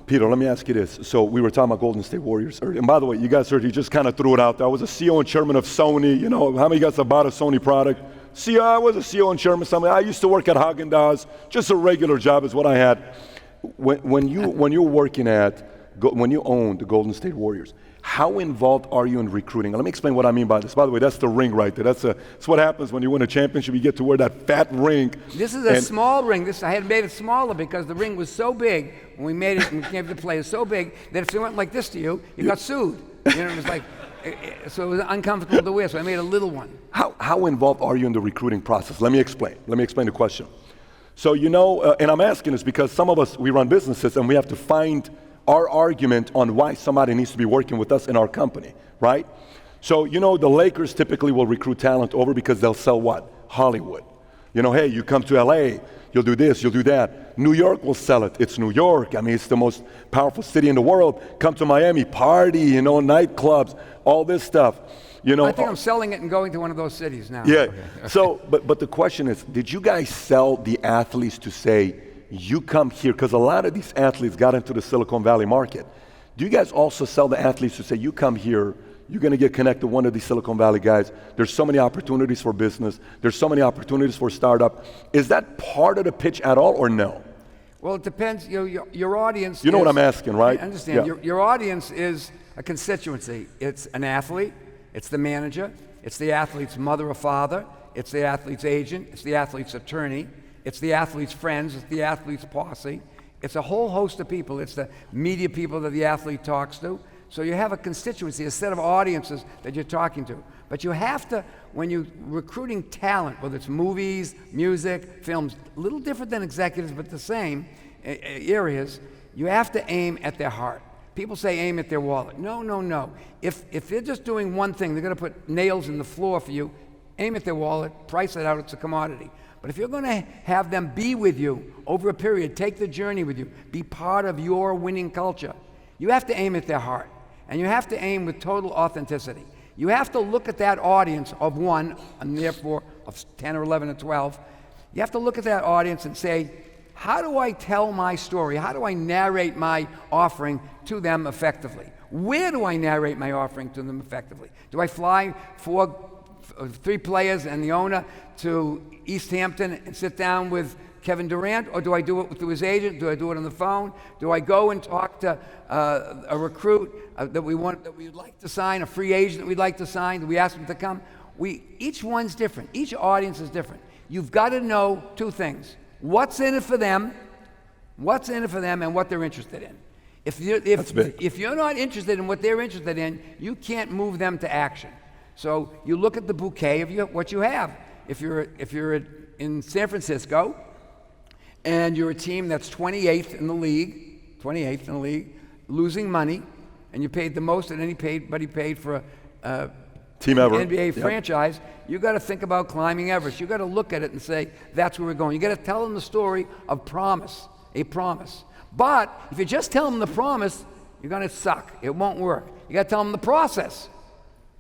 Peter, let me ask you this. So we were talking about Golden State Warriors earlier. And by the way, you guys heard, he just kind of threw it out there. I was a CEO and chairman of Sony. You know, how many guys have bought a Sony product? See, I was a CEO and chairman of something. I used to work at Haagen-Dazs. Just a regular job is what I had. When you owned the Golden State Warriors, how involved are you in recruiting? Let me explain what I mean by this. By the way, that's the ring right there. That's what happens when you win a championship. You get to wear that fat ring. This is a small ring. I had made it smaller because the ring was so big when we made it and we came to play. It was so big that if it went like this to you, you got sued. You know, it was like, so it was uncomfortable to wear. So I made a little one. How involved are you in the recruiting process? Let me explain. Let me explain the question. So you know, and I'm asking this because some of us, we run businesses and we have to find our argument on why somebody needs to be working with us in our company, right? So, you know, the Lakers typically will recruit talent over because they'll sell what? Hollywood. You know, hey, you come to LA, you'll do this, you'll do that. New York will sell it. It's New York. I mean, it's the most powerful city in the world. Come to Miami, party, you know, nightclubs, all this stuff. You know, I think I'm selling it and going to one of those cities now. Yeah. Okay. So, but the question is, did you guys sell the athletes to say, you come here, because a lot of these athletes got into the Silicon Valley market. Do you guys also sell the athletes to say, you come here, you're going to get connected to one of these Silicon Valley guys. There's so many opportunities for business. There's so many opportunities for startup. Is that part of the pitch at all or no? Well, it depends. Your audience. You know what I'm asking, right? I understand. Yeah. Your audience is a constituency. It's an athlete. It's the manager. It's the athlete's mother or father. It's the athlete's agent. It's the athlete's attorney. It's the athlete's friends, it's the athlete's posse. It's a whole host of people. It's the media people that the athlete talks to. So you have a constituency, a set of audiences that you're talking to. But you have to, when you're recruiting talent, whether it's movies, music, films, a little different than executives, but the same areas, you have to aim at their heart. People say aim at their wallet. No, no, no. If they're just doing one thing, they're going to put nails in the floor for you, aim at their wallet, price it out, it's a commodity. But if you're going to have them be with you over a period, take the journey with you, be part of your winning culture, you have to aim at their heart. And you have to aim with total authenticity. You have to look at that audience of one, and therefore of 10 or 11 or 12. You have to look at that audience and say, how do I tell my story? How do I narrate my offering to them effectively? Where do I narrate my offering to them effectively? Do I fly 3 players and the owner to East Hampton and sit down with Kevin Durant, or do I do it through his agent? Do I do it on the phone? Do I go and talk to a recruit that we'd like to sign, a free agent that we'd like to sign? Do we ask them to come? Each one's different. Each audience is different. You've got to know 2 things: what's in it for them, and what they're interested in. If you're not interested in what they're interested in, you can't move them to action. So you look at the bouquet of what you have. If you're in San Francisco and you're a team that's 28th in the league, losing money, and you paid the most that anybody paid for a team ever NBA franchise, you got to think about climbing Everest. You got to look at it and say, that's where we're going. You got to tell them the story of promise, a promise. But if you just tell them the promise, you're going to suck. It won't work. You got to tell them the process.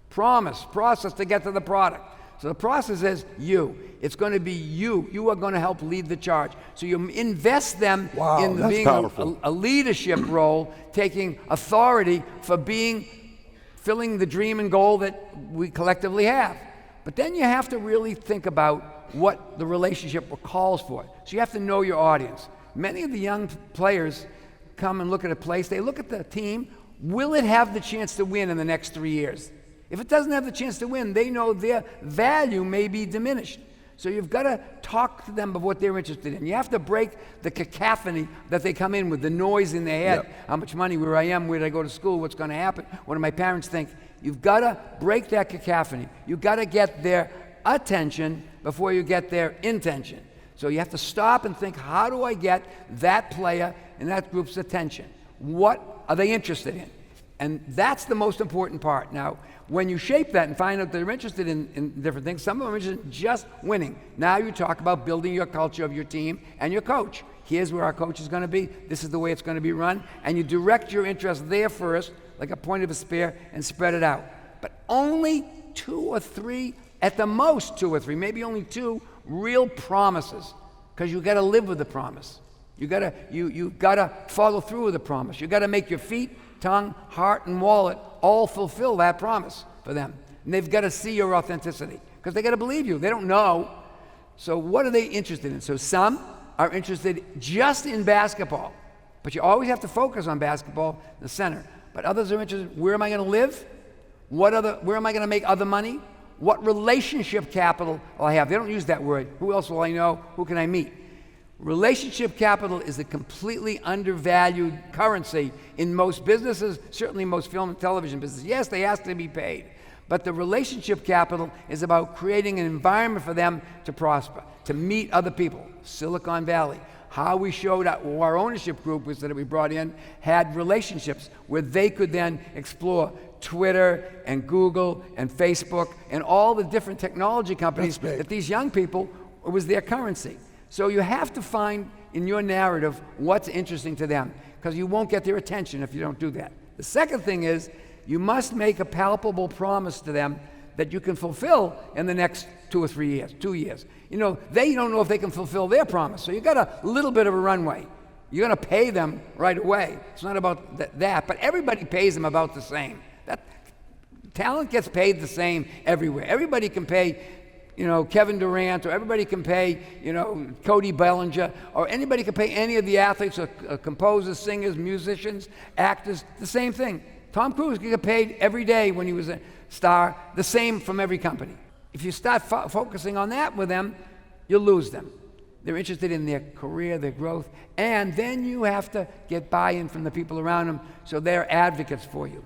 Process to get to the product. So the process is you. It's going to be you. You are going to help lead the charge. So you invest them in being a leadership role, taking authority for filling the dream and goal that we collectively have. But then you have to really think about what the relationship calls for. So you have to know your audience. Many of the young players come and look at a place. They look at the team. Will it have the chance to win in the next 3 years? If it doesn't have the chance to win, they know their value may be diminished. So you've got to talk to them of what they're interested in. You have to break the cacophony that they come in with, the noise in their head. Yep. How much money, where I am, where did I go to school, what's going to happen, what do my parents think? You've got to break that cacophony. You've got to get their attention before you get their intention. So you have to stop and think, how do I get that player and that group's attention? What are they interested in? And that's the most important part. Now, when you shape that and find out they're interested in different things, some of them are interested in just winning. Now you talk about building your culture of your team and your coach. Here's where our coach is going to be. This is the way it's going to be run. And you direct your interest there first, like a point of a spear, and spread it out. But only 2 or 3, at the most 2 or 3, maybe only 2 real promises, because you got to live with the promise. You gotta follow through with the promise. You gotta make your feet, tongue, heart, and wallet all fulfill that promise for them. And they've got to see your authenticity because they got to believe you. They don't know. So what are they interested in? So some are interested just in basketball, but you always have to focus on basketball, the center. But others are interested, where am I going to live? Where am I going to make other money? What relationship capital will I have? They don't use that word. Who else will I know? Who can I meet? Relationship capital is a completely undervalued currency in most businesses, certainly most film and television businesses. Yes, they ask to be paid, but the relationship capital is about creating an environment for them to prosper, to meet other people. Silicon Valley, how we showed up, our ownership group was that we brought in, had relationships where they could then explore Twitter and Google and Facebook and all the different technology companies that these young people, it was their currency. So you have to find in your narrative what's interesting to them, because you won't get their attention if you don't do that. The second thing is you must make a palpable promise to them that you can fulfill in the next 2 or 3 years, 2 years. You know, they don't know if they can fulfill their promise, so you got a little bit of a runway. You're going to pay them right away. It's not about that, but everybody pays them about the same. Talent gets paid the same everywhere. Everybody can pay, Kevin Durant, or everybody can pay, Cody Bellinger, or anybody can pay any of the athletes, or composers, singers, musicians, actors, the same thing. Tom Cruise can get paid every day when he was a star, the same from every company. If you start focusing on that with them, you'll lose them. They're interested in their career, their growth, and then you have to get buy-in from the people around them so they're advocates for you.